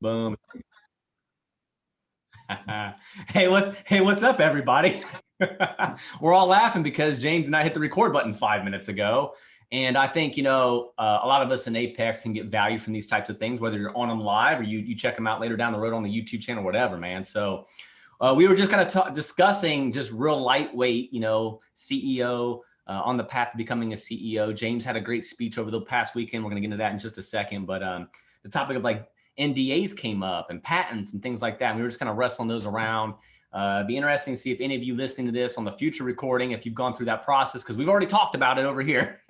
Boom. What's up, everybody? We're all laughing because James and I hit the record button 5 minutes ago. And I think, a lot of us in Apex can get value from these types of things, whether you're on them live or you check them out later down the road on the YouTube channel, whatever, man. So we were just kind of discussing just real lightweight, CEO on the path to becoming a CEO. James had a great speech over the past weekend. We're going to get into that in just a second. But the topic of like NDAs came up and patents and things like that. And we were just kind of wrestling those around. It'd be interesting to see if any of you listening to this on the future recording, if you've gone through that process, because we've already talked about it over here.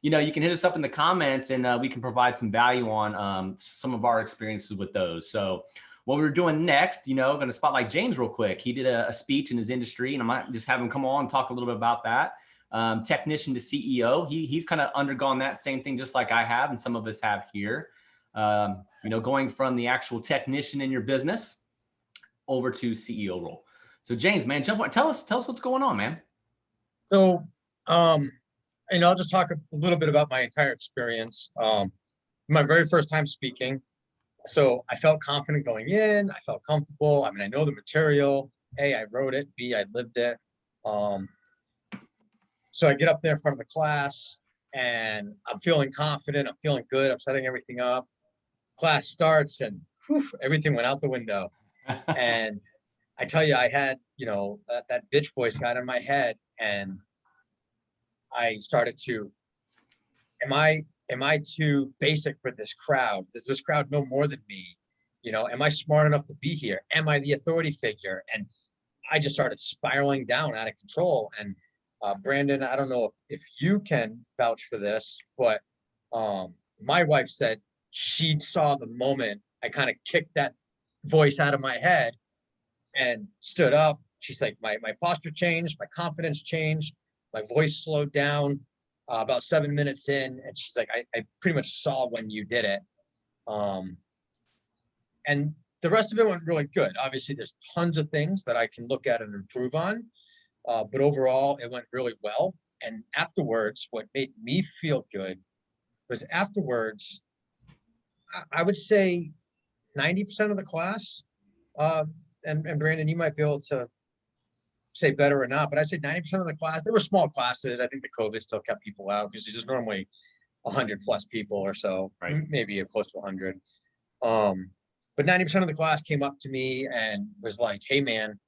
You can hit us up in the comments and we can provide some value on some of our experiences with those. So what we're doing next, going to spotlight James real quick. He did a speech in his industry, and I might just have him come on and talk a little bit about that. Technician to CEO. He's kind of undergone that same thing just like I have, and some of us have here. Going from the actual technician in your business over to CEO role. So James, man, jump on. Tell us what's going on, man. So, I'll just talk a little bit about my entire experience. My very first time speaking. So I felt confident going in. I felt comfortable. I mean, I know the material. A, I wrote it. B, I lived it. So I get up there in front of the class and I'm feeling confident. I'm feeling good. I'm setting everything up. Class starts and everything went out the window. And I tell you, I had, that bitch voice got in my head, and I started to, am I too basic for this crowd? Does this crowd know more than me? Am I smart enough to be here? Am I the authority figure? And I just started spiraling down out of control. And Brandon, I don't know if you can vouch for this, but my wife said she saw the moment I kind of kicked that voice out of my head and stood up. She's like, my posture changed, my confidence changed, my voice slowed down about 7 minutes in. And she's like, I pretty much saw when you did it. And the rest of it went really good. Obviously, there's tons of things that I can look at and improve on. But overall, it went really well. And afterwards, what made me feel good was afterwards, I would say 90% of the class, and Brandon, you might be able to say better or not, but I'd say 90% of the class, they were small classes. I think the COVID still kept people out because there's normally 100 plus people or so, right? Maybe close to 100. But 90% of the class came up to me and was like, hey man,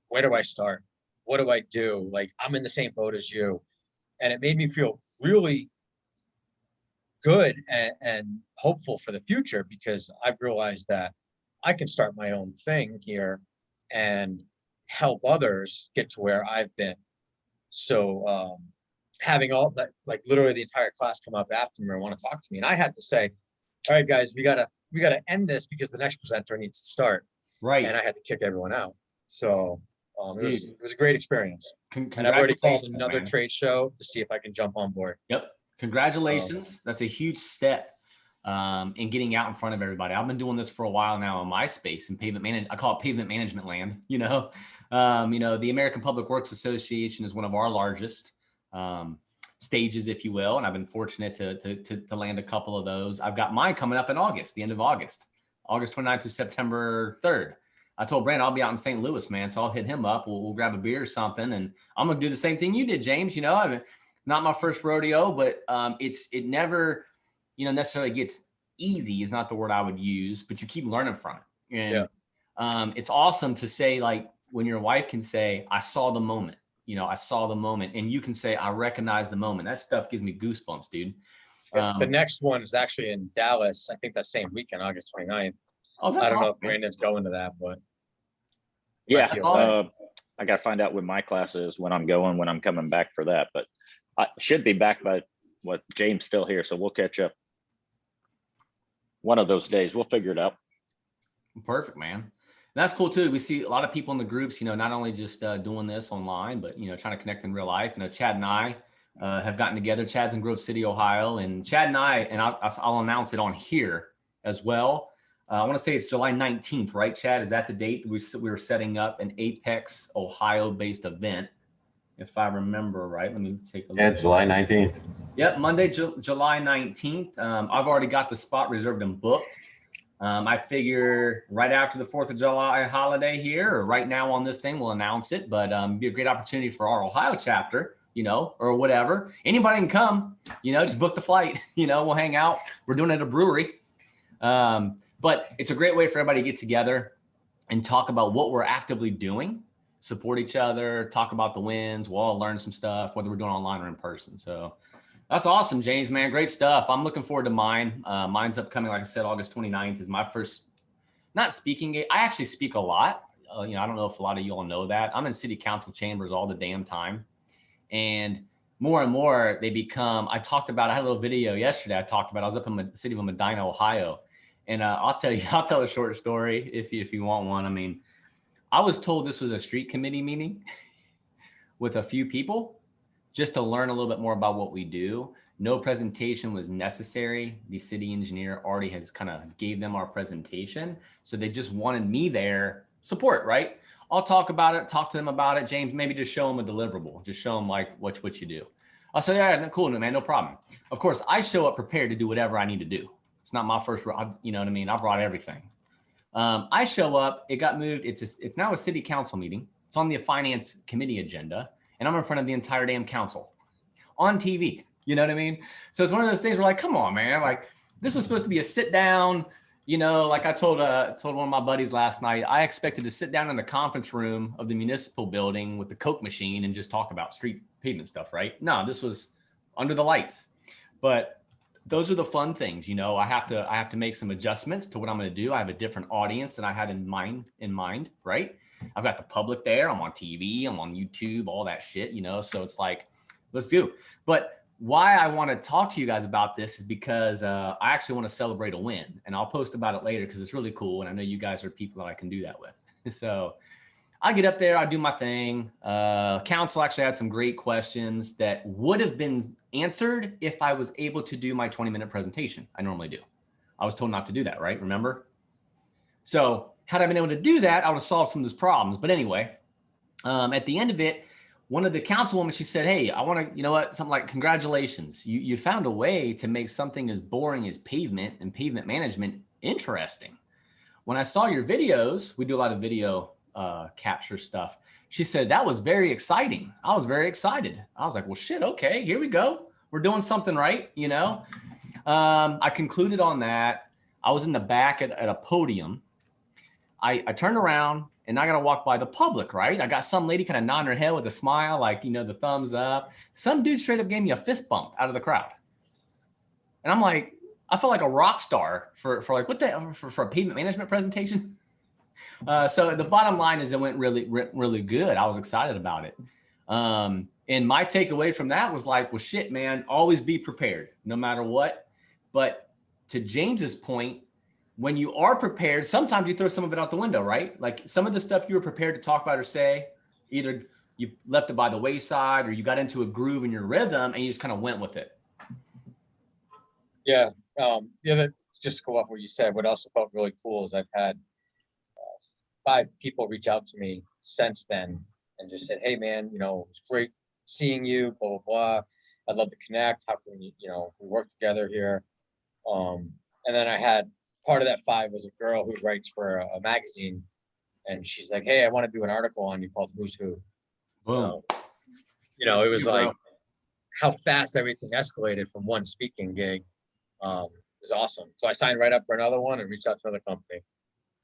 where do I start? What do I do? Like, I'm in the same boat as you. And it made me feel really good and hopeful for the future, because I've realized that I can start my own thing here and help others get to where I've been. So having all that, like literally the entire class come up after me and want to talk to me. And I had to say, all right, guys, we gotta end this because the next presenter needs to start. Right. And I had to kick everyone out. So it was a great experience. And I've already called another trade show to see if I can jump on board. Yep. Congratulations. That's a huge step in getting out in front of everybody. I've been doing this for a while now in my space in pavement management. I call it pavement management land. The American Public Works Association is one of our largest stages, if you will. And I've been fortunate to land a couple of those. I've got mine coming up in August, the end of August 29th through September 3rd. I told Brandon I'll be out in St. Louis, man. So I'll hit him up. We'll grab a beer or something. And I'm going to do the same thing you did, James. Not my first rodeo, but it never, necessarily gets easy is not the word I would use, but you keep learning from it. And it's awesome to say, like, when your wife can say, I saw the moment, I saw the moment, and you can say, I recognize the moment. That stuff gives me goosebumps, dude. The next one is actually in Dallas. I think that same weekend, August 29th. Oh, that's I don't awesome, know if Brandon's going to that, but yeah, I got to find out when my class is, when I'm coming back for that, but I should be back by James still here. So we'll catch up one of those days. We'll figure it out. Perfect, man. And that's cool too. We see a lot of people in the groups, not only just doing this online, but, trying to connect in real life. Chad and I have gotten together. Chad's in Grove City, Ohio, and Chad and I'll announce it on here as well. I want to say it's July 19th, right, Chad? Is that the date we were setting up an Apex, Ohio-based event, if I remember right? Let me take a look. Yeah, July 19th. Yep, Monday, July 19th. I've already got the spot reserved and booked. I figure right after the 4th of July holiday here, or right now on this thing, we'll announce it, but be a great opportunity for our Ohio chapter, or whatever. Anybody can come, just book the flight, we'll hang out. We're doing it at a brewery. But it's a great way for everybody to get together and talk about what we're actively doing, support each other, talk about the wins. We'll all learn some stuff, whether we're doing online or in person. So that's awesome, James, man. Great stuff. I'm looking forward to mine. Mine's upcoming. Like I said, August 29th is my first, not speaking gig. I actually speak a lot. I don't know if a lot of you all know that. I'm in city council chambers all the damn time. And more, they become, I had a little video yesterday. I was up in the city of Medina, Ohio. And I'll tell a short story if you want one. I mean, I was told this was a street committee meeting with a few people, just to learn a little bit more about what we do. No presentation was necessary. The city engineer already has kind of gave them our presentation. So they just wanted me there, support, right? I'll talk about it, talk to them about it. James, maybe just show them a deliverable. Just show them like what you do. I'll say, yeah, cool, man, no problem. Of course, I show up prepared to do whatever I need to do. It's not my first, you know what I mean? I brought everything. I show up, it got moved. It's now a city council meeting. It's on the finance committee agenda. And I'm in front of the entire damn council on TV. You know what I mean? So it's one of those things where like, come on, man. Like this was supposed to be a sit down, like I told one of my buddies last night, I expected to sit down in the conference room of the municipal building with the Coke machine and just talk about street pavement stuff, right? No, this was under the lights. But those are the fun things, I have to make some adjustments to what I'm going to do. I have a different audience than I had in mind, right? I've got the public there. I'm on TV, I'm on YouTube, all that shit, so it's like, let's do. But why I want to talk to you guys about this is because I actually want to celebrate a win, and I'll post about it later because it's really cool. And I know you guys are people that I can do that with. So I get up there, I do my thing. Council actually had some great questions that would have been answered if I was able to do my 20-minute presentation. I normally do. I was told not to do that, right? Remember? So had I been able to do that, I would have solved some of those problems. But anyway, at the end of it, one of the councilwomen, she said, hey, I want to, something like, congratulations. You found a way to make something as boring as pavement and pavement management interesting. When I saw your videos, we do a lot of video capture stuff. She said, that was very exciting. I was very excited. I was like, well, shit, okay, here we go. We're doing something right, I concluded on that. I was in the back at a podium. I turned around and I got to walk by the public, right? I got some lady kind of nodding her head with a smile, like, the thumbs up. Some dude straight up gave me a fist bump out of the crowd. And I'm like, I felt like a rock star for like, what the, for a pavement management presentation. So the bottom line is it went really, really good. I was excited about it. And my takeaway from that was like, well, shit, man, always be prepared no matter what. But to James's point, when you are prepared, sometimes you throw some of it out the window, right? Like some of the stuff you were prepared to talk about or say, either you left it by the wayside or you got into a groove in your rhythm and you just kind of went with it. Yeah. That's just to go off what you said. What also felt really cool is I've had 5 people reach out to me since then and just said, hey man, it's great seeing you, blah, blah, blah. I'd love to connect. How can we, we work together here? And then I had part of that 5 was a girl who writes for a magazine. And she's like, hey, I want to do an article on you called Who's Who. Boom. So, it was like how fast everything escalated from one speaking gig. It was awesome. So I signed right up for another one and reached out to another company.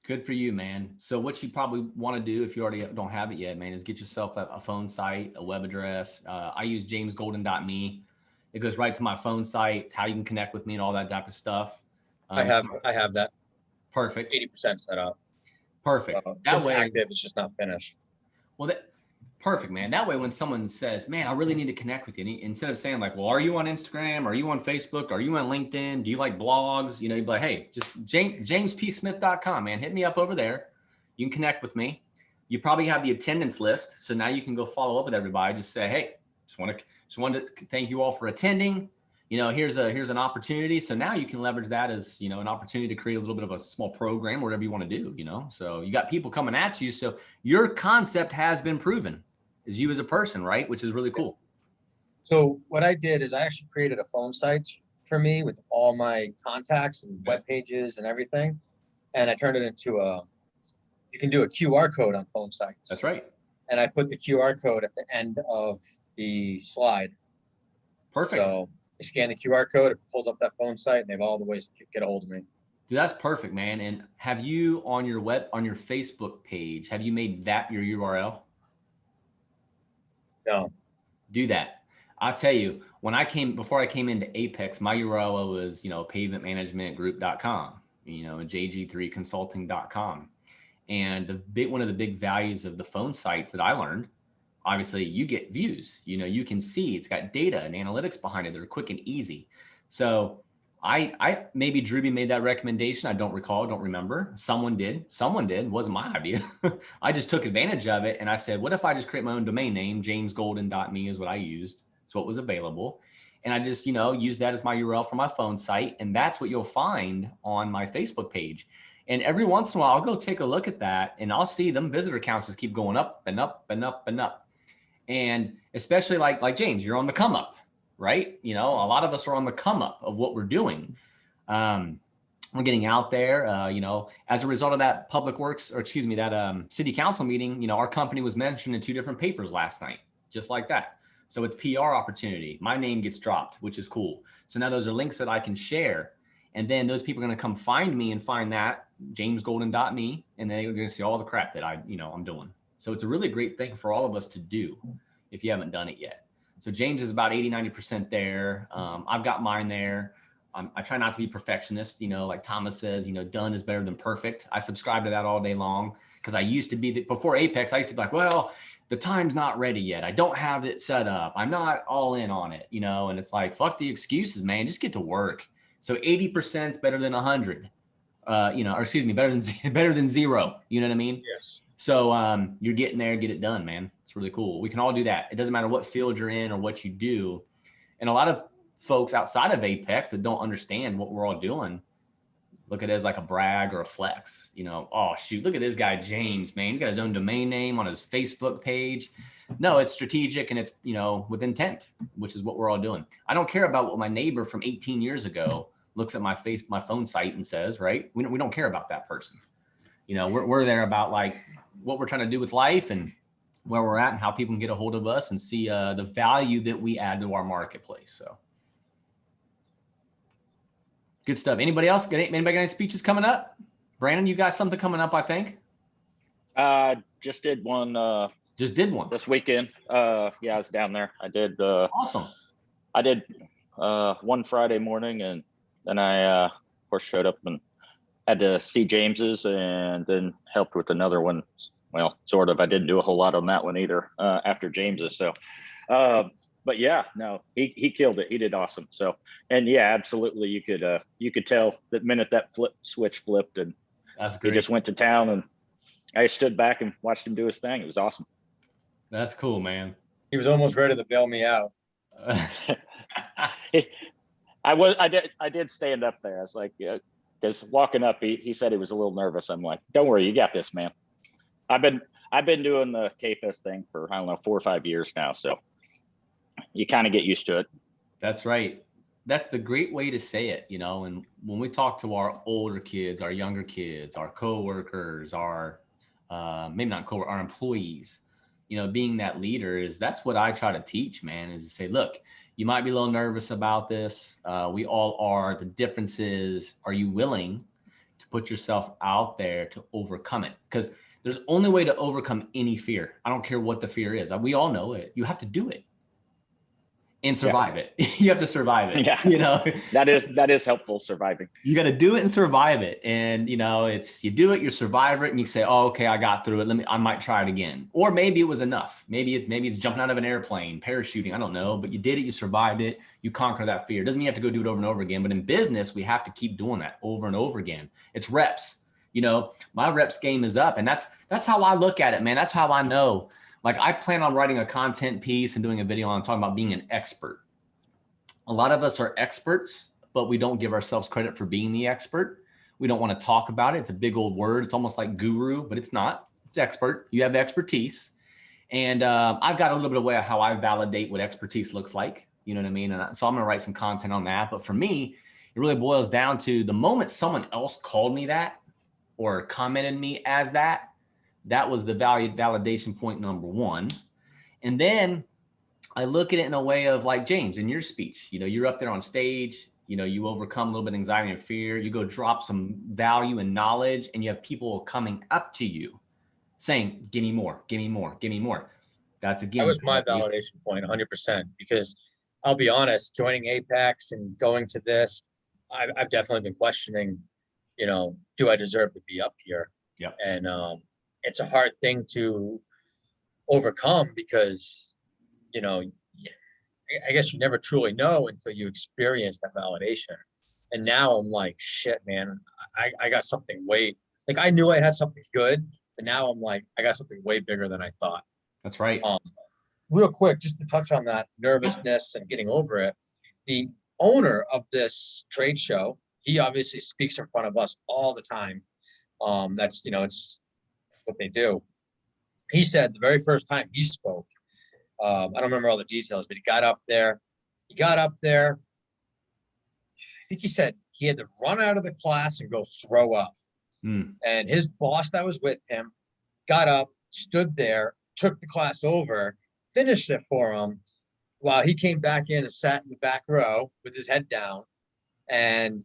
Good for you, man. So what you probably want to do if you already don't have it yet, man, is get yourself a phone site, a web address. I use jamesgolden.me. It goes right to my phone site. It's how you can connect with me and all that type of stuff. I have that. Perfect. 80% set up. Perfect. That way, active. It's just not finished. Well, perfect, man. That way, when someone says, man, I really need to connect with you, instead of saying like, well, are you on Instagram? Are you on Facebook? Are you on LinkedIn? Do you like blogs? You'd be like, hey, just jamespsmith.com, man. Hit me up over there. You can connect with me. You probably have the attendance list. So now you can go follow up with everybody. Just say, hey, just wanted to thank you all for attending. Here's an opportunity. So now you can leverage that as, an opportunity to create a little bit of a small program, or whatever you want to do, so you got people coming at you. So your concept has been proven as you as a person, right? Which is really cool. So what I did is I actually created a phone site for me with all my contacts and web pages and everything. and I turned it into you can do a QR code on phone sites. That's right. And I put the QR code at the end of the slide. Perfect. So you scan the QR code, it pulls up that phone site, and they have all the ways to get a hold of me. Dude, that's perfect, man. And have you on your Facebook page, have you made that your URL? No. Do that. I'll tell you, before I came into Apex, my URL was, pavementmanagementgroup.com, and jg3consulting.com. And one of the big values of the phone sites that I learned, obviously you get views, you can see it's got data and analytics behind it. They're quick and easy. So I maybe Drewby made that recommendation. I don't recall, don't remember. Someone did, wasn't my idea. I just took advantage of it. And I said, what if I just create my own domain name? jamesgolden.me is what I used. It's what was available. And I just, use that as my URL for my phone site. And that's what you'll find on my Facebook page. And every once in a while, I'll go take a look at that and I'll see them visitor counts just keep going up and up and up and up. And especially like James, you're on the come up, right? A lot of us are on the come up of what we're doing. We're getting out there, as a result of that that city council meeting, our company was mentioned in 2 different papers last night, just like that. So it's PR opportunity. My name gets dropped, which is cool. So now those are links that I can share. And then those people are going to come find me and find that jamesgolden.me. And then they're going to see all the crap that I'm doing. So it's a really great thing for all of us to do if you haven't done it yet. So James is about 80-90% there. I've got mine there. I try not to be perfectionist, like Thomas says, done is better than perfect. I subscribe to that all day long because I used to be, before Apex, I used to be like, well, the time's not ready yet. I don't have it set up. I'm not all in on it, and it's like, fuck the excuses, man, just get to work. So 80% is better than 100, better than 0. You know what I mean? Yes. So you're getting there, get it done, man. It's really cool. We can all do that. It doesn't matter what field you're in or what you do. And a lot of folks outside of Apex that don't understand what we're all doing look at it as like a brag or a flex. Oh shoot, look at this guy James, man. He's got his own domain name on his Facebook page. No, it's strategic and it's with intent, which is what we're all doing. I don't care about what my neighbor from 18 years ago looks at my phone site and says, right? We don't care about that person. We're there about like what we're trying to do with life and where we're at and how people can get a hold of us and see the value that we add to our marketplace. So good stuff. Anybody else? Anybody got any speeches coming up? Brandon, you got something coming up, I think. Just did one. Just did one this weekend. Yeah, I was down there. I did. Awesome. I did one Friday morning, and then I, of course, showed up and had to see James's, and then helped with another one. Well, sort of. I didn't do a whole lot on that one either after James's. So, but yeah, no, he killed it. He did awesome. So, and yeah, absolutely, you could tell the minute that switch flipped, and that's great. He just went to town, and I stood back and watched him do his thing. It was awesome. That's cool, man. He was almost ready to bail me out. I did stand up there. I was like, because walking up, he said he was a little nervous. I'm like, don't worry, you got this, man. I've been doing the KFS thing for, I don't know, 4 or 5 years now. So you kind of get used to it. That's right. That's the great way to say it, and when we talk to our older kids, our younger kids, our coworkers, our maybe not our employees, being that leader that's what I try to teach, man, is to say, look, you might be a little nervous about this. We all are. The difference is, are you willing to put yourself out there to overcome it? Because there's only way to overcome any fear. I don't care what the fear is. We all know it. You have to do it and survive it. You have to survive it. Yeah. That is helpful, surviving. You got to do it and survive it. And it's, you do it, you survive it, and you say, oh, okay, I got through it. I might try it again. Or maybe it was enough. Maybe it's jumping out of an airplane, parachuting. I don't know, but you did it, you survived it, you conquer that fear. It doesn't mean you have to go do it over and over again. But in business, we have to keep doing that over and over again. It's reps. My reps game is up, and that's how I look at it, man. That's how I know. Like, I plan on writing a content piece and doing a video on talking about being an expert. A lot of us are experts, but we don't give ourselves credit for being the expert. We don't want to talk about it. It's a big old word. It's almost like guru, but it's not. It's expert. You have expertise. And I've got a little bit of way of how I validate what expertise looks like. You know what I mean? And so I'm going to write some content on that. But for me, it really boils down to the moment someone else called me that, or commented me as that, that was the validation point number one. And then I look at it in a way of like James, in your speech, you know, you're up there on stage, you know, you overcome a little bit of anxiety and fear, you go drop some value and knowledge, and you have people coming up to you saying, give me more, give me more, give me more. That's again, that was my validation point 100%, because I'll be honest, joining Apex and going to this, I've definitely been questioning, you know, do I deserve to be up here? Yep. And it's a hard thing to overcome because, you know, I guess you never truly know until you experience that validation. And now I'm like, shit, man, I got something way, like I knew I had something good, but now I'm like, I got something way bigger than I thought. That's right. Real quick, just to touch on that nervousness and getting over it, the owner of this trade show, he obviously speaks in front of us all the time. That's, you know, it's what they do. He said the very first time he spoke, I don't remember all the details, but he got up there. I think he said he had to run out of the class and go throw up. And his boss that was with him got up, stood there, took the class over, finished it for him, while he came back in and sat in the back row with his head down. And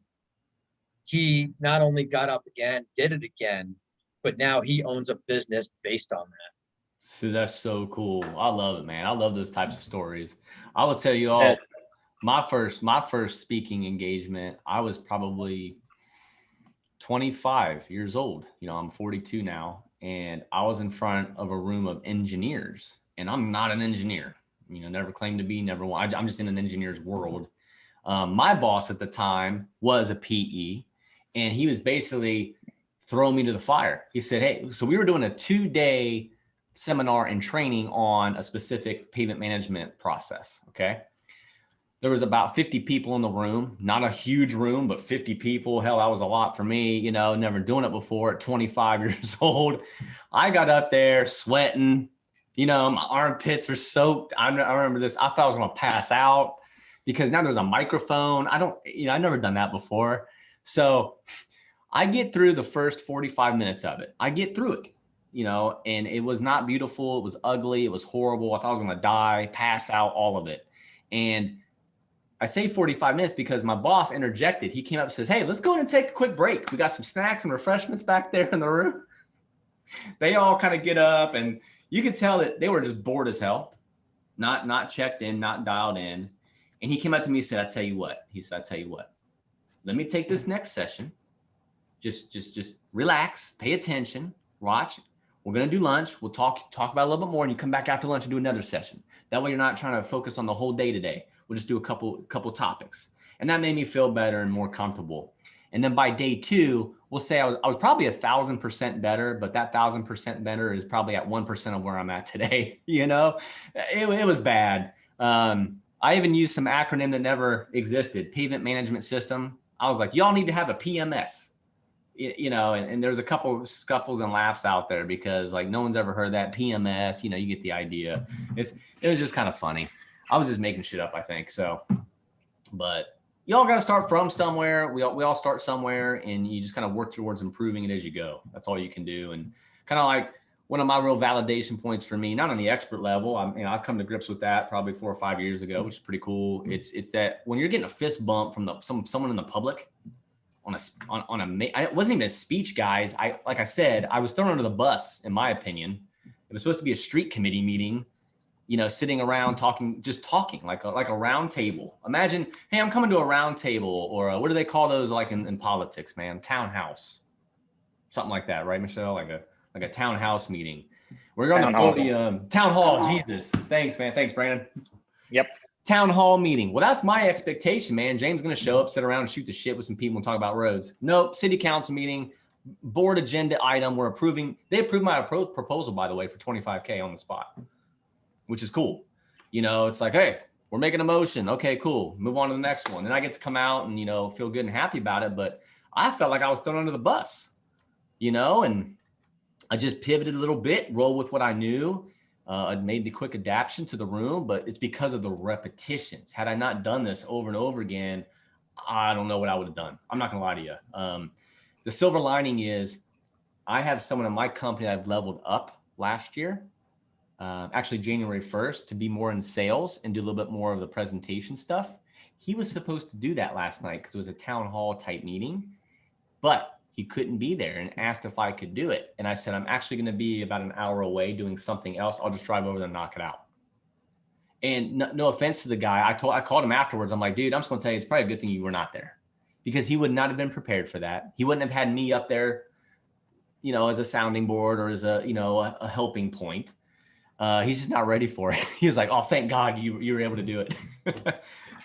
he not only got up again, did it again, but now he owns a business based on that. So that's so cool. I love it, man. I love those types of stories. I will tell you all, my first speaking engagement, I was probably 25 years old. You know, I'm 42 now, and I was in front of a room of engineers, and I'm not an engineer, you know, never claimed to be, never want. I'm just in an engineer's world. My boss at the time was a PE, and he was basically throwing me to the fire. He said, hey, so we were doing a 2-day seminar and training on a specific pavement management process. Okay. There was about 50 people in the room, not a huge room, but 50 people. Hell, that was a lot for me, you know, never doing it before at 25 years old. I got up there sweating, you know, my armpits were soaked. I remember this. I thought I was going to pass out because now there's a microphone. I never done that before. So I get through the first 45 minutes of it. I get through it, you know, and it was not beautiful. It was ugly. It was horrible. I thought I was going to die, pass out, all of it. And I say 45 minutes because my boss interjected. He came up and says, hey, let's go in and take a quick break. We got some snacks and refreshments back there in the room. They all kind of get up, and you could tell that they were just bored as hell, not checked in, not dialed in. And he came up to me and said, I tell you what, let me take this next session. Just relax, pay attention, watch. We're going to do lunch. We'll talk about it a little bit more, and you come back after lunch and do another session. That way you're not trying to focus on the whole day today. We'll just do a couple topics. And that made me feel better and more comfortable. And then by day 2, we'll say I was probably 1,000% better, but that 1,000% better is probably at 1% of where I'm at today. You know, it was bad. I even used some acronym that never existed, pavement management system. I was like, y'all need to have a PMS, you know, and there's a couple scuffles and laughs out there because like no one's ever heard that PMS, you know, you get the idea. It was just kind of funny. I was just making shit up, I think. So, but you all got to start from somewhere. We all start somewhere, and you just kind of work towards improving it as you go. That's all you can do. And kind of like one of my real validation points for me, not on the expert level. I've come to grips with that probably 4 or 5 years ago, which is pretty cool. It's that when you're getting a fist bump from someone in the public it wasn't even a speech, guys. Like I said, I was thrown under the bus, in my opinion. It was supposed to be a street committee meeting, you know, sitting around talking like a round table. Imagine, hey, I'm coming to a round table, or what do they call those like in politics, man? Townhouse, something like that, right, Michelle? Like a townhouse meeting. We're on the podium, town hall. Jesus, thanks, man. Thanks, Brandon. Yep. Town hall meeting. Well, that's my expectation, man. James is going to show up, sit around and shoot the shit with some people and talk about roads. Nope. City council meeting, board agenda item. They approved my proposal, by the way, for $25K on the spot, which is cool. You know, it's like, hey, we're making a motion. Okay, cool. Move on to the next one. Then I get to come out and, you know, feel good and happy about it. But I felt like I was thrown under the bus, you know, and I just pivoted a little bit, roll with what I knew. I made the quick adaptation to the room, but it's because of the repetitions. Had I not done this over and over again, I don't know what I would have done. I'm not going to lie to you. The silver lining is I have someone in my company I've leveled up last year, actually January 1st, to be more in sales and do a little bit more of the presentation stuff. He was supposed to do that last night because it was a town hall type meeting, but he couldn't be there and asked if I could do it. And I said, I'm actually going to be about an hour away doing something else. I'll just drive over there and knock it out. And no offense to the guy. I called him afterwards. I'm like, dude, I'm just going to tell you, it's probably a good thing you were not there, because he would not have been prepared for that. He wouldn't have had me up there, you know, as a sounding board or as a, you know, a helping point. He's just not ready for it. He was like, oh, thank God you were got to do it.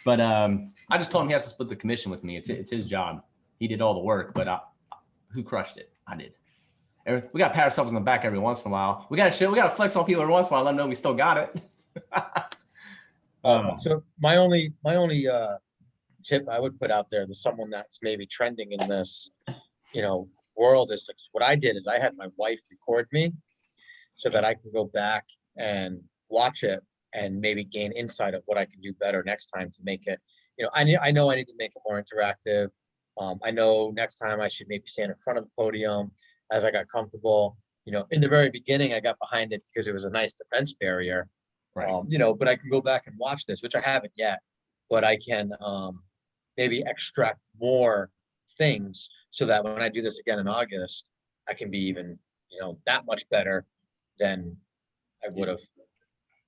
But I just told him he has to split the commission with me. It's his job. He did all the work, but who crushed it? I did. We got to pat ourselves on the back every once in a while. We got to flex on people every once in a while, let them know we still got it. So my only tip I would put out there to someone that's maybe trending in this, you know, world is like, what I did is I had my wife record me so that I can go back and watch it and maybe gain insight of what I can do better next time to make it, you know, I know I need to make it more interactive. I know next time I should maybe stand in front of the podium as I got comfortable. You know, in the very beginning, I got behind it because it was a nice defense barrier. Right. You know, but I can go back and watch this, which I haven't yet, but I can maybe extract more things so that when I do this again in August, I can be even, you know, that much better than I would have.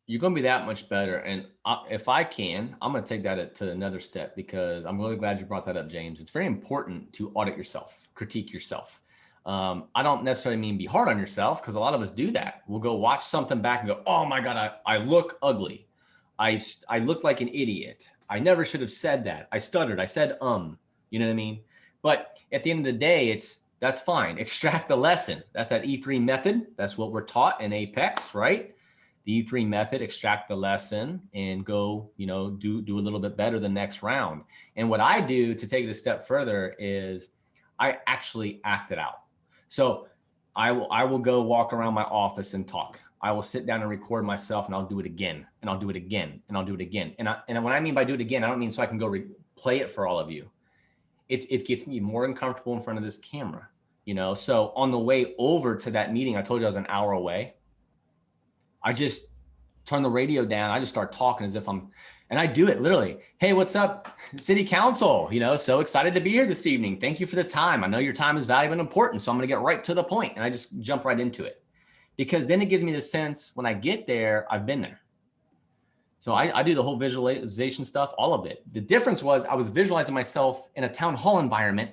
You're going to be that much better. And if I can, I'm going to take that to another step, because I'm really glad you brought that up, James. It's very important to audit yourself, critique yourself. I don't necessarily mean be hard on yourself, because a lot of us do that. We'll go watch something back and go, oh my God, I look ugly. I look like an idiot. I never should have said that. I stuttered. I said, you know what I mean? But at the end of the day, that's fine. Extract the lesson. That's that E3 method. That's what we're taught in Apex, right? The E3 method, extract the lesson and go, you know, do a little bit better the next round. And what I do to take it a step further is I actually act it out. So I will go walk around my office and talk. I will sit down and record myself, and I'll do it again, and I'll do it again, and I'll do it again. And when I mean by do it again, I don't mean so I can go play it for all of you. It gets me more uncomfortable in front of this camera, you know? So on the way over to that meeting, I told you I was an hour away. I just turn the radio down. I just start talking as if and I do it literally. Hey, what's up, City Council? You know, so excited to be here this evening. Thank you for the time. I know your time is valuable and important, so I'm going to get right to the point. And I just jump right into it, because then it gives me the sense when I get there, I've been there. So I do the whole visualization stuff, all of it. The difference was I was visualizing myself in a town hall environment,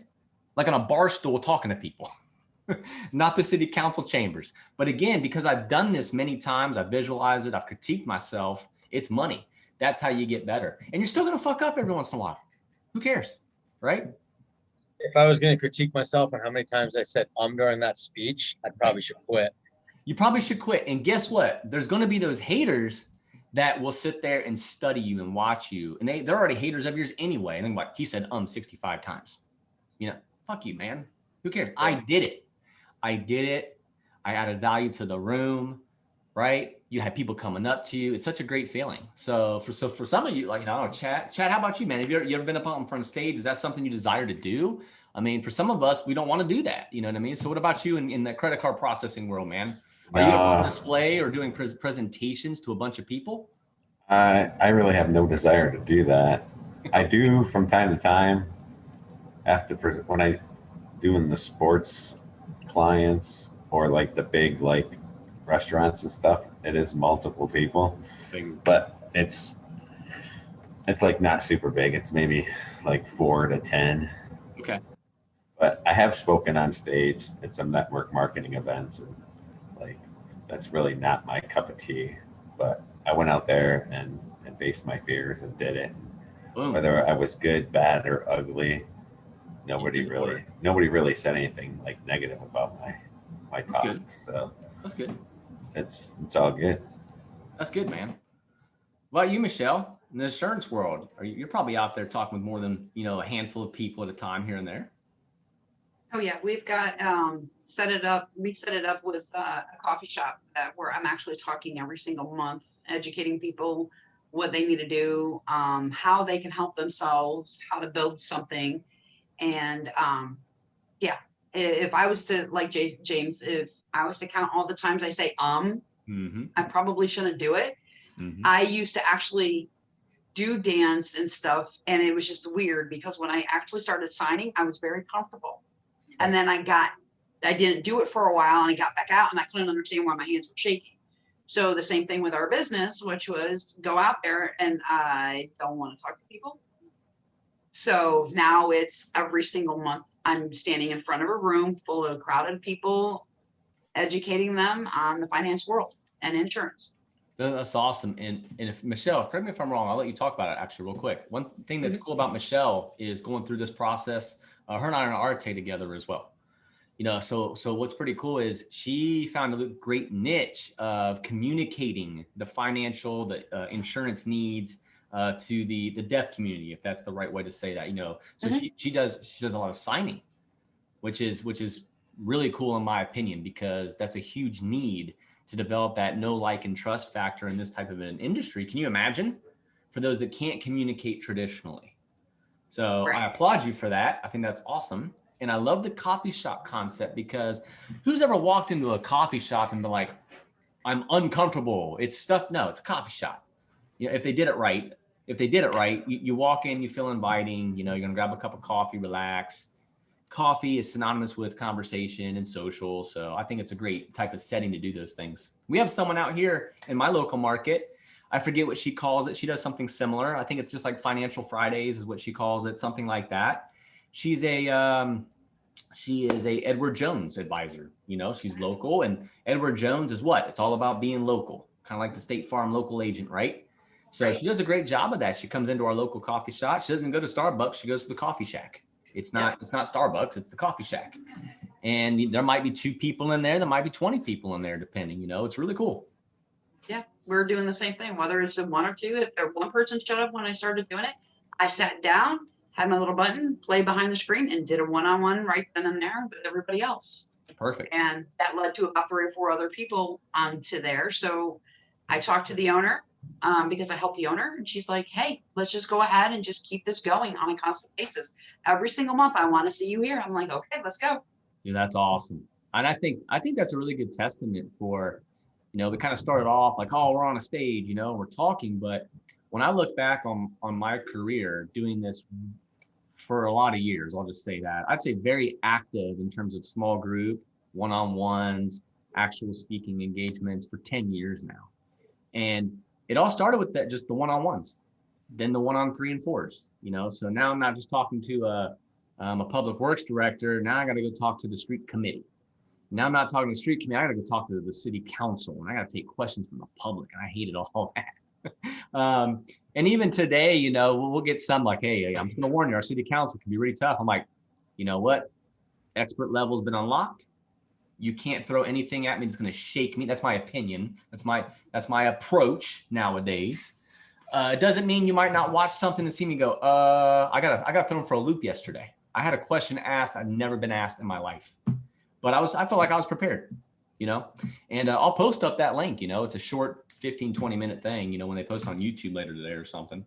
like on a bar stool talking to people. Not the city council chambers. But again, because I've done this many times, I've visualized it, I've critiqued myself, it's money. That's how you get better. And you're still going to fuck up every once in a while. Who cares? Right? If I was going to critique myself and how many times I said during that speech, I probably should quit. You probably should quit. And guess what? There's going to be those haters that will sit there and study you and watch you. And they're already haters of yours anyway. And then what? He said 65 times. You know, fuck you, man. Who cares? I did it. I added value to the room, right? You had people coming up to you. It's such a great feeling. So for some of you, like, you know, Chad, how about you, man? Have you ever been up on front of stage? Is that something you desire to do? I mean, for some of us, we don't want to do that. You know what I mean? So what about you in the credit card processing world, man? Are you on display or doing presentations to a bunch of people? I really have no desire to do that. I do from time to time when I doing the sports clients or like the big like restaurants and stuff, it is multiple people, but it's like not super big. It's maybe like 4 to 10. Okay. But I have spoken on stage at some network marketing events, and like that's really not my cup of tea. But I went out there and faced my fears and did it. Boom. Whether I was good, bad, or ugly, nobody really said anything like negative about my talk. Good. So that's good. It's all good. That's good, man. What about you, Michelle? In the insurance world, you're probably out there talking with more than, you know, a handful of people at a time here and there. Oh yeah, we've got set it up. We set it up with a coffee shop where I'm actually talking every single month, educating people what they need to do, how they can help themselves, how to build something, and yeah, if I was to, like James, if I was to count all the times I say, I probably shouldn't do it. I used to actually do dance and stuff. And it was just weird because when I actually started signing, I was very comfortable. And then I didn't do it for a while and I got back out and I couldn't understand why my hands were shaking. So the same thing with our business, which was go out there and I don't want to talk to people. So now it's every single month I'm standing in front of a room full of crowded people, educating them on the finance world and insurance. That's awesome. And if Michelle, correct me if I'm wrong, I'll let you talk about it actually real quick. One thing that's cool about Michelle is going through this process. Her and I are in RTA together as well. You know, so what's pretty cool is she found a great niche of communicating the financial, the insurance needs to the deaf community, if that's the right way to say that. You know, so she does a lot of signing, which is really cool in my opinion, because that's a huge need to develop that know, like, and trust factor in this type of an industry. Can you imagine for those that can't communicate traditionally? So I applaud you for that. I think that's awesome. And I love the coffee shop concept, because who's ever walked into a coffee shop and been like, I'm uncomfortable. It's stuff. No, it's a coffee shop. You know, if they did it right, you walk in, you feel inviting, you know, you're going to grab a cup of coffee, relax. Coffee is synonymous with conversation and social. So I think it's a great type of setting to do those things. We have someone out here in my local market. I forget what she calls it. She does something similar. I think it's just like Financial Fridays is what she calls it, something like that. She is a Edward Jones advisor. You know, she's local, and Edward Jones is what? It's all about being local, kind of like the State Farm local agent, right? So she does a great job of that. She comes into our local coffee shop. She doesn't go to Starbucks. She goes to the coffee shack. It's not Starbucks, it's the coffee shack. And there might be 2 people in there. There might be 20 people in there, depending, you know, it's really cool. Yeah, we're doing the same thing, whether it's 1 or 2. If there one person showed up when I started doing it, I sat down, had my little button, play behind the screen, and did a one-on-one right then and there with everybody else. Perfect. And that led to about 3 or 4 other people to there. So I talked to the owner because I helped the owner, and she's like, hey, let's just go ahead and just keep this going on a constant basis. Every single month, I want to see you here. I'm like, okay, let's go. Yeah, that's awesome. And I think that's a really good testament for, you know, we kind of started off like, oh, we're on a stage, you know, we're talking. But when I look back on my career doing this for a lot of years, I'll just say that, I'd say very active in terms of small group, one-on-ones, actual speaking engagements for 10 years now. And it all started with that, just the one-on-ones, then the 1-on-3 and 4s, you know. So now I'm not just talking to a public works director. Now I got to go talk to the street committee. Now I'm not talking to the street committee. I got to go talk to the city council, and I got to take questions from the public. And I hated all that. And even today, you know, we'll get some like, hey, I'm going to warn you, our city council can be really tough. I'm like, you know what? Expert level has been unlocked. You can't throw anything at me that's going to shake me. That's my opinion. That's my approach nowadays. It doesn't mean you might not watch something and see me go, I got thrown for a loop yesterday. I had a question asked I've never been asked in my life, but I felt like I was prepared, you know. And I'll post up that link. You know, it's a short 15-20 minute thing, you know, when they post on YouTube later today or something.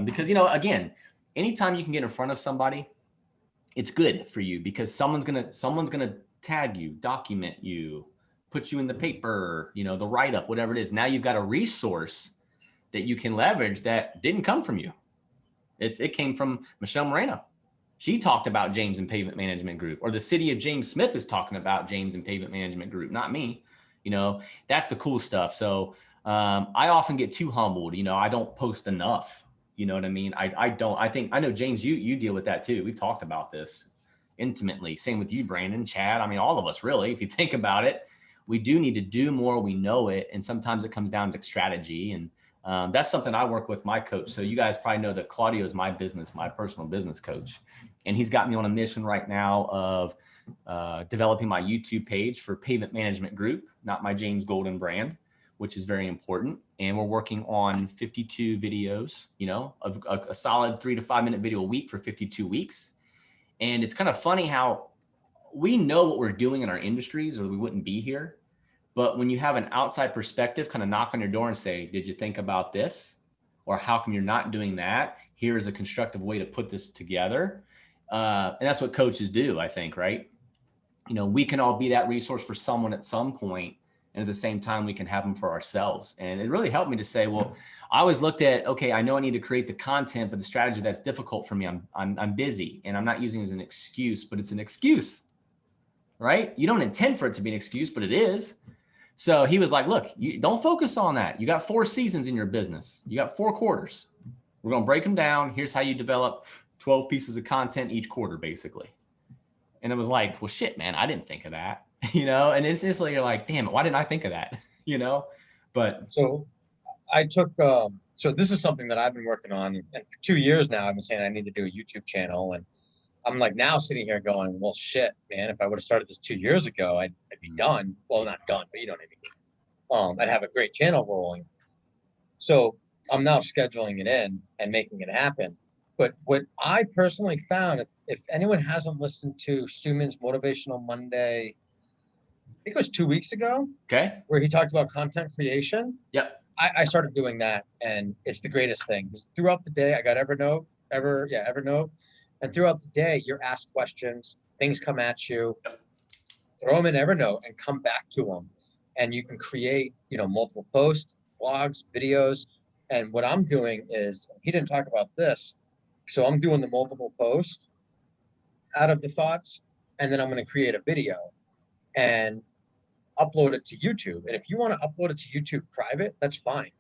Because, you know, again, anytime you can get in front of somebody, it's good for you, because someone's gonna tag you, document you, put you in the paper, you know, the write-up, whatever it is. Now you've got a resource that you can leverage that didn't come from you. It came from Michelle Moreno. She talked about James and Pavement Management Group, or the city of James Smith is talking about James and Pavement Management Group, not me. You know, that's the cool stuff. So I often get too humbled. You know, I don't post enough. You know what I mean? I know, James, you deal with that too. We've talked about this intimately. Same with you, Brandon, Chad. I mean, all of us really, if you think about it, we do need to do more. We know it. And sometimes it comes down to strategy. And that's something I work with my coach. So you guys probably know that Claudio is my personal business coach. And he's got me on a mission right now of developing my YouTube page for Pavement Management Group, not my James Golden brand, which is very important. And we're working on 52 videos, you know, of a solid 3 to 5 minute video a week for 52 weeks. And it's kind of funny how we know what we're doing in our industries, or we wouldn't be here. But when you have an outside perspective kind of knock on your door and say, did you think about this? Or how come you're not doing that? Here is a constructive way to put this together. And that's what coaches do, I think, right? we can all be that resource for someone at some point, and at the same time, we can have them for ourselves. And it really helped me to say, well, I always looked at, okay, I know I need to create the content, but the strategy that's difficult for me, I'm busy, and I'm not using it as an excuse, but it's an excuse, right? You don't intend for it to be an excuse, but it is. So he was like, look, you don't focus on that. You got 4 seasons in your business. You got 4 quarters. We're going to break them down. Here's how you develop 12 pieces of content each quarter, basically. And it was like, well, shit, man, I didn't think of that, and instantly you're like, damn it, why didn't I think of that? But So I took, so this is something that I've been working on, and for 2 years now, I've been saying I need to do a YouTube channel, and I'm like now sitting here going, well, shit, man, if I would have started this 2 years ago, I'd be done. Well, not done, but you know what I mean. I'd have a great channel rolling. So I'm now scheduling it in and making it happen. But what I personally found, if anyone hasn't listened to Suman's Motivational Monday, I think it was 2 weeks ago, okay, where he talked about content creation. Yep. I started doing that, and it's the greatest thing. Because throughout the day, I got Evernote. And throughout the day, you're asked questions, things come at you, throw them in Evernote and come back to them. And you can create, multiple posts, blogs, videos. And what I'm doing is, he didn't talk about this, so I'm doing the multiple posts out of the thoughts, and then I'm going to create a video and upload it to YouTube. And if you want to upload it to YouTube private, that's fine.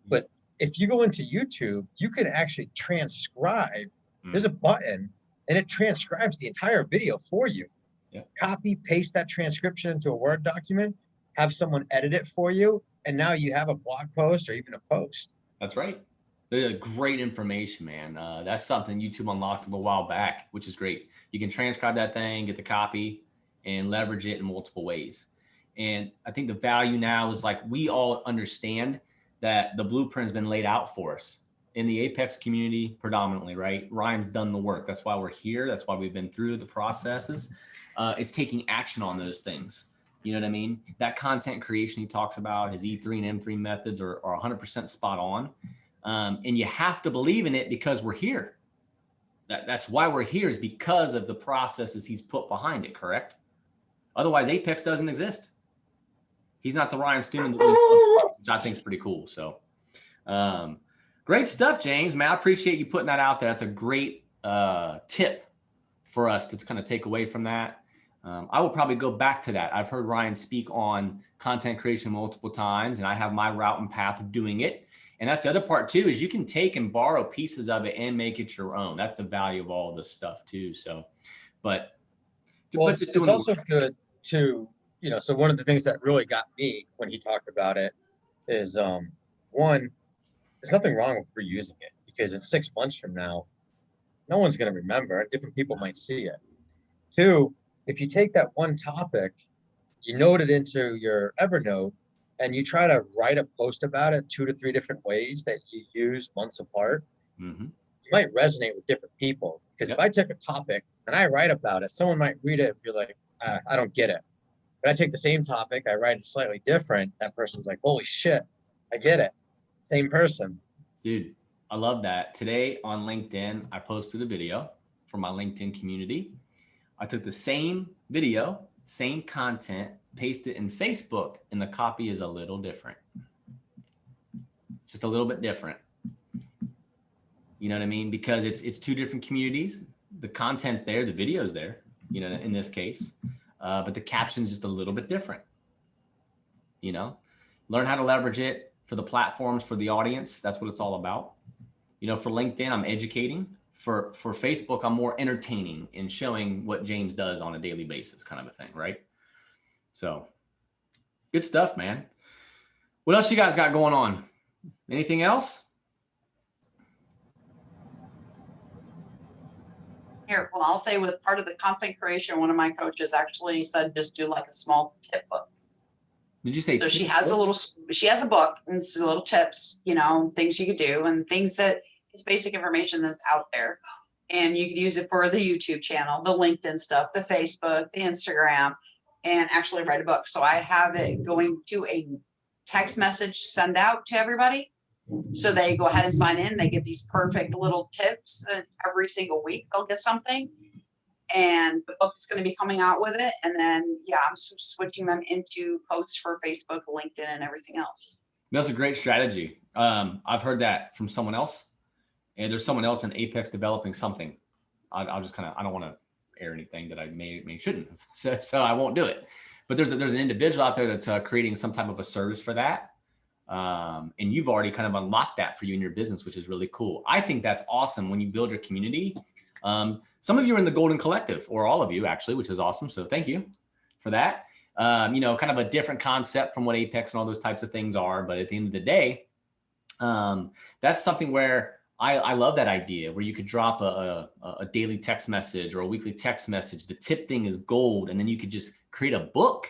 But if you go into YouTube, you can actually transcribe. There's a button and it transcribes the entire video for you. Yeah. Copy, Paste that transcription into a Word document, have someone edit it for you, and now you have a blog post or even a post. That's right. There's great information, man. That's something YouTube unlocked a little while back, which is great. You can transcribe that thing, get the copy, and leverage it in multiple ways. And I think the value now is like, we all understand that the blueprint has been laid out for us in the Apex community predominantly, right? Ryan's done the work. That's why we're here. That's why we've been through the processes. It's taking action on those things. You know what I mean? That content creation he talks about, his E3 and M3 methods are 100% spot on. And you have to believe in it because we're here. That's why we're here, is because of the processes he's put behind it, correct? Otherwise, Apex doesn't exist. He's not the Ryan Stewman, which I think is pretty cool. So great stuff, James, man. I appreciate you putting that out there. That's a great tip for us to kind of take away from that. I will probably go back to that. I've heard Ryan speak on content creation multiple times, and I have my route and path of doing it. And that's the other part too, is you can take and borrow pieces of it and make it your own. That's the value of all this stuff too. So, but it's also good to, so one of the things that really got me when he talked about it is, one, there's nothing wrong with reusing it, because in 6 months from now, no one's going to remember, and different people might see it. 2, if you take that one topic, you note it into your Evernote, and you try to write a post about it 2 to 3 different ways that you use months apart, you might resonate with different people. Because if I took a topic and I write about it, someone might read it and be like, I don't get it. But I take the same topic, I write it slightly different. That person's like, holy shit, I get it. Same person. Dude, I love that. Today on LinkedIn, I posted a video for my LinkedIn community. I took the same video, same content, paste it in Facebook, and the copy is a little different. Just a little bit different. You know what I mean? Because it's 2 different communities. The content's there, the video's there, in this case, but the caption's just a little bit different. Learn how to leverage it for the platforms, for the audience. That's what it's all about. For LinkedIn, I'm educating. For Facebook, I'm more entertaining and showing what James does on a daily basis, kind of a thing, right? So good stuff, man. What else you guys got going on? Anything else? Here, well, I'll say with part of the content creation, one of my coaches actually said, just do like a small tip book. Did you say? So she has a book, and it's little tips, things you could do, and things that it's basic information that's out there. And you could use it for the YouTube channel, the LinkedIn stuff, the Facebook, the Instagram, and actually write a book. So I have it going to a text message send out to everybody. So they go ahead and sign in. They get these perfect little tips, and every single week they'll get something. and the book's going to be coming out with it. And then, yeah, I'm switching them into posts for Facebook, LinkedIn, and everything else. That's a great strategy. I've heard that from someone else, and there's someone else in Apex developing something. I'll just kind of, I don't want to air anything that I may shouldn't have, so I won't do it. But there's an individual out there that's creating some type of a service for that. And you've already kind of unlocked that for you in your business, which is really cool. I think that's awesome when you build your community. Some of you are in the Golden Collective, or all of you actually, which is awesome. So thank you for that. You know, kind of a different concept from what Apex and all those types of things are. But at the end of the day, that's something where I love that idea, where you could drop a daily text message or a weekly text message. The tip thing is gold. And then you could just create a book.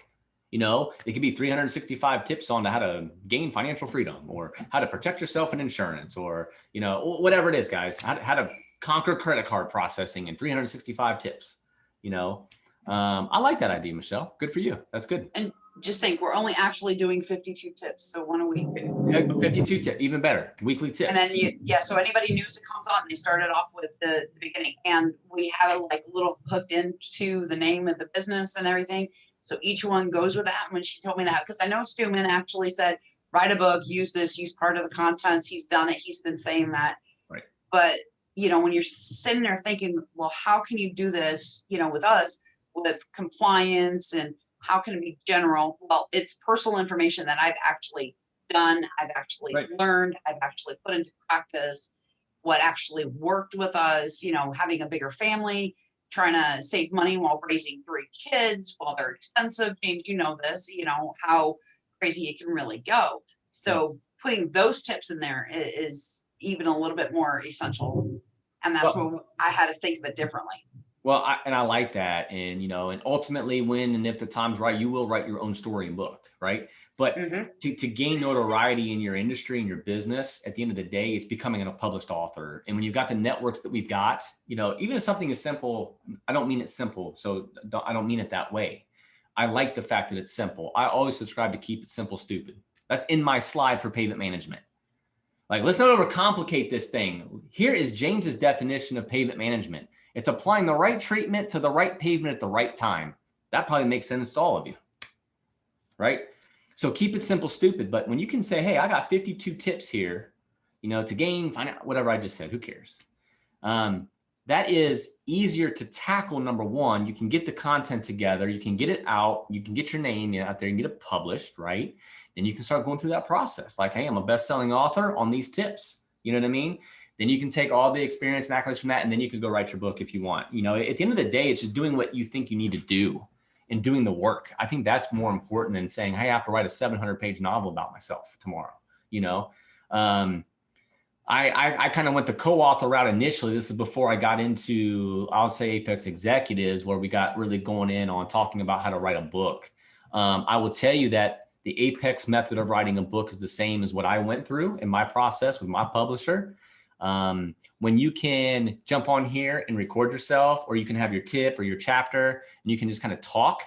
You know, it could be 365 tips on how to gain financial freedom, or how to protect yourself in insurance, or, you know, whatever it is, guys, how to conquer credit card processing in 365 tips. You know, I like that idea, Michelle. Good for you. That's good. And just think, we're only actually doing 52 tips. So 1 a week. 52 tip, even better. Weekly tip. And then so anybody new that comes on, they started off with the beginning, and we have it like little hooked into the name of the business and everything. So each one goes with that. When she told me that, because I know Stuman actually said, write a book, use this, use part of the contents. He's done it. He's been saying that. Right. But, you know, when you're sitting there thinking, well, how can you do this, you know, with us, with compliance, and how can it be general? Well, it's personal information that I've actually done. I've actually learned. I've actually put into practice what actually worked with us, you know, having a bigger family, trying to save money while raising 3 kids, while they're expensive. James, you know this, you know, how crazy it can really go. So putting those tips in there is even a little bit more essential. And that's what I had to think of it differently. Well, I like that. And, you know, and ultimately, when and if the time's right, you will write your own story and book, right? But to gain notoriety in your industry and your business, at the end of the day, it's becoming a published author. And when you've got the networks that we've got, you know, even if something is simple, I don't mean it's simple. So I don't mean it that way. I like the fact that it's simple. I always subscribe to keep it simple, stupid. That's in my slide for pavement management. Like, let's not overcomplicate this thing. Here is James's definition of pavement management. It's applying the right treatment to the right pavement at the right time. That probably makes sense to all of you, right? So keep it simple, stupid. But when you can say, hey, I got 52 tips here, you know, to gain, find out whatever I just said, who cares? That is easier to tackle. Number one, you can get the content together, you can get it out, you can get your name out there and get it published, right? Then you can start going through that process. Like, hey, I'm a best-selling author on these tips. You know what I mean? Then you can take all the experience and accolades from that, and then you can go write your book if you want. You know, at the end of the day, it's just doing what you think you need to do and doing the work. I think that's more important than saying, hey, I have to write a 700-page novel about myself tomorrow. You know, I kind of went the co-author route initially. This is before I got into, I'll say, Apex Executives, where we got really going in on talking about how to write a book. I will tell you that the Apex method of writing a book is the same as what I went through in my process with my publisher. When you can jump on here and record yourself, or you can have your tip or your chapter, and you can just kind of talk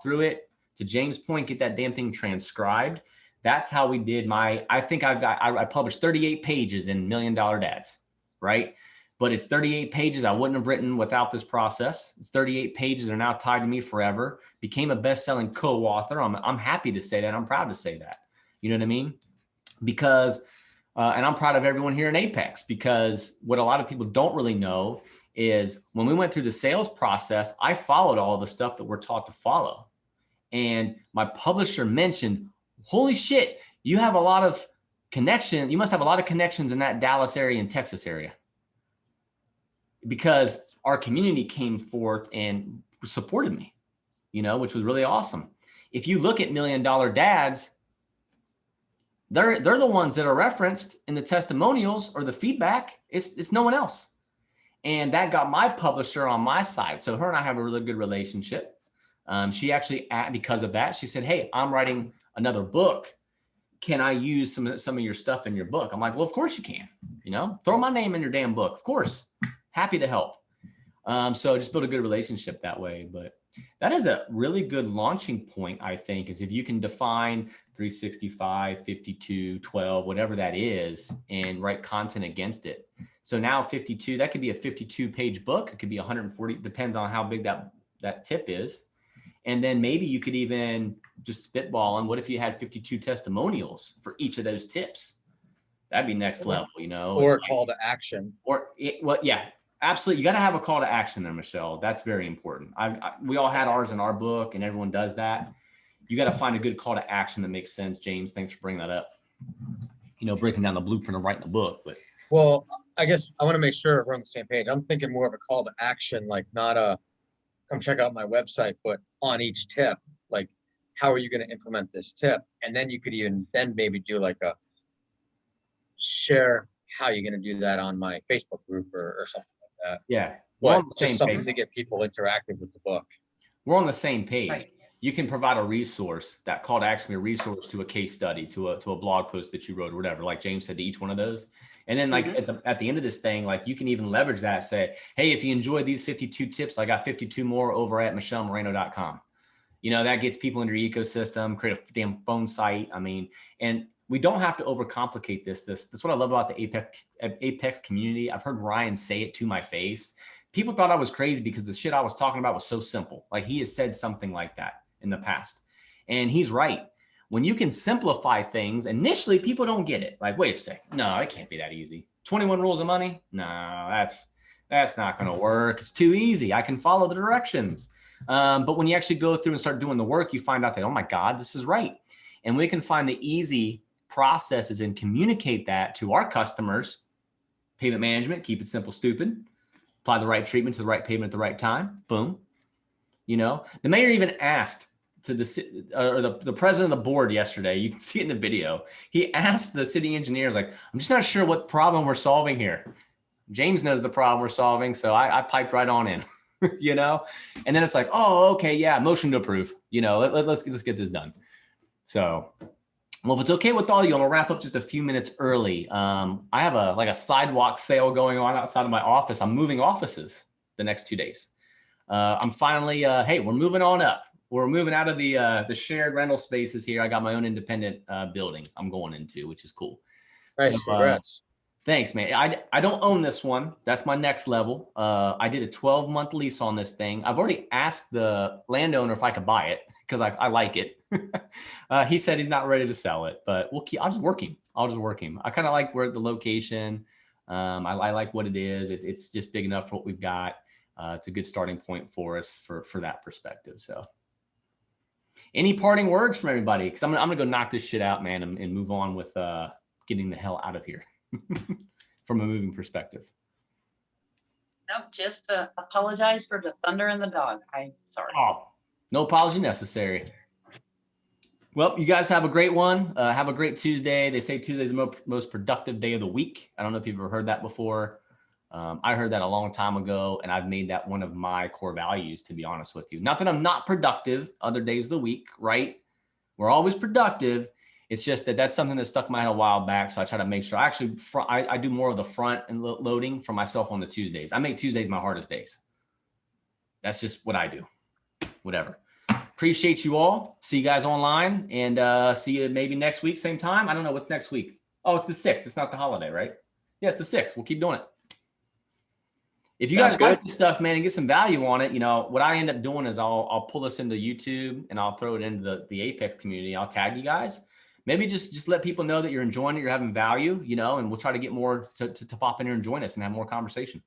through it. To James' point, get that damn thing transcribed. That's how we did I think I published 38 pages in $1 Million Dads, right? But it's 38 pages I wouldn't have written without this process. It's 38 pages that are now tied to me forever. Became a best-selling co-author. I'm happy to say that. I'm proud to say that. You know what I mean? Because, and I'm proud of everyone here in Apex, because what a lot of people don't really know is when we went through the sales process, I followed all the stuff that we're taught to follow. And my publisher mentioned, holy shit, you have a lot of connection. You must have a lot of connections in that Dallas area and Texas area, because our community came forth and supported me, you know, which was really awesome. If you look at $1 Million Dads, they're the ones that are referenced in the testimonials or the feedback. It's no one else. And that got my publisher on my side. So her and I have a really good relationship. She actually, because of that, she said, hey, I'm writing another book. Can I use some of your stuff in your book? I'm like, well, of course you can, you know, throw my name in your damn book. Of course. Happy to help. So just build a good relationship that way. But That is a really good launching point, I think, is if you can define 365, 52, 12, whatever that is, and write content against it. So now 52, that could be a 52-page book. It could be 140, depends on how big that tip is. And then maybe you could even just spitball on what if you had 52 testimonials for each of those tips? That'd be next level, you know? Or a call to action. Well, yeah, absolutely. You got to have a call to action there, Michelle. That's very important. We all had ours in our book and everyone does that. You got to find a good call to action that makes sense. James, thanks for bringing that up. You know, breaking down the blueprint of writing a book, but. Well, I guess I want to make sure we're on the same page. I'm thinking more of a call to action, like not a come check out my website, but on each tip, like how are you going to implement this tip? And then you could even then maybe do like a share how you're going to do that on my Facebook group or something like that. Yeah. But just something to get people interactive with the book. We're on the same page. Right. You can provide a resource, that call to action, a resource to a case study, to a blog post that you wrote or whatever, like James said, to each one of those. And then like at the end of this thing, like you can even leverage that, say, hey, if you enjoyed these 52 tips, I got 52 more over at michellemoreno.com. You know, that gets people into your ecosystem, create a damn phone site. I mean, and we don't have to overcomplicate this. That's what I love about the Apex community. I've heard Ryan say it to my face. People thought I was crazy because the shit I was talking about was so simple. Like he has said something like that in the past. And he's right. When you can simplify things, initially people don't get it. Like, wait a sec. No, it can't be that easy. 21 rules of money? No, that's not going to work. It's too easy. I can follow the directions. But when you actually go through and start doing the work, you find out that, oh my God, this is right. And we can find the easy processes and communicate that to our customers. Payment management, keep it simple, stupid. Apply the right treatment to the right payment at the right time. Boom. You know, the mayor even asked to the president of the board yesterday, you can see it in the video. He asked the city engineers, like, I'm just not sure what problem we're solving here. James knows the problem we're solving. So I piped right on in, you know, and then it's like, oh, okay. Yeah. Motion to approve, you know, let's get this done. So, well, if it's okay with all of you, I'm gonna wrap up just a few minutes early. I have a sidewalk sale going on outside of my office. I'm moving offices the next 2 days. I'm finally, hey, we're moving on up. We're moving out of the shared rental spaces here. I got my own independent building I'm going into, which is cool. Nice, So, congrats. Thanks, man. I don't own this one. That's my next level. I did a 12-month lease on this thing. I've already asked the landowner if I could buy it because I like it. He said he's not ready to sell it, but I'll just work him. I kind of like where the location. I like what it is. It's just big enough for what we've got. It's a good starting point for us for that perspective. So any parting words from everybody? Because I'm gonna go knock this shit out, man, and move on with getting the hell out of here from a moving perspective. Nope, just apologize for the thunder and the dog. I'm sorry. Oh, no apology necessary. Well, you guys have a great one. Have a great Tuesday. They say Tuesday is the most productive day of the week. I don't know if you've ever heard that before. I heard that a long time ago, and I've made that one of my core values, to be honest with you. Not that I'm not productive other days of the week, right? We're always productive. It's just that that's something that stuck in my head a while back. So I try to make sure I do more of the front and loading for myself on the Tuesdays. I make Tuesdays my hardest days. That's just what I do. Whatever. Appreciate you all. See you guys online and see you maybe next week, same time. I don't know what's next week. Oh, it's the 6th. It's not the holiday, right? Yeah, it's the 6th. We'll keep doing it. If you guys like this stuff, man, and get some value on it, you know, what I end up doing is I'll pull this into YouTube and I'll throw it into the Apex community. I'll tag you guys. Maybe just let people know that you're enjoying it, you're having value, you know, and we'll try to get more to pop in here and join us and have more conversation.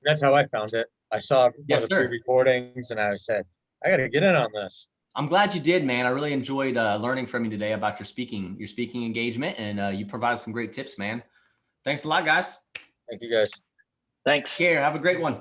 That's how I found it. I saw one of the pre-recordings and I said, I got to get in on this. I'm glad you did, man. I really enjoyed learning from you today about your speaking engagement, and you provided some great tips, man. Thanks a lot, guys. Thank you, guys. Thanks. Here, have a great one.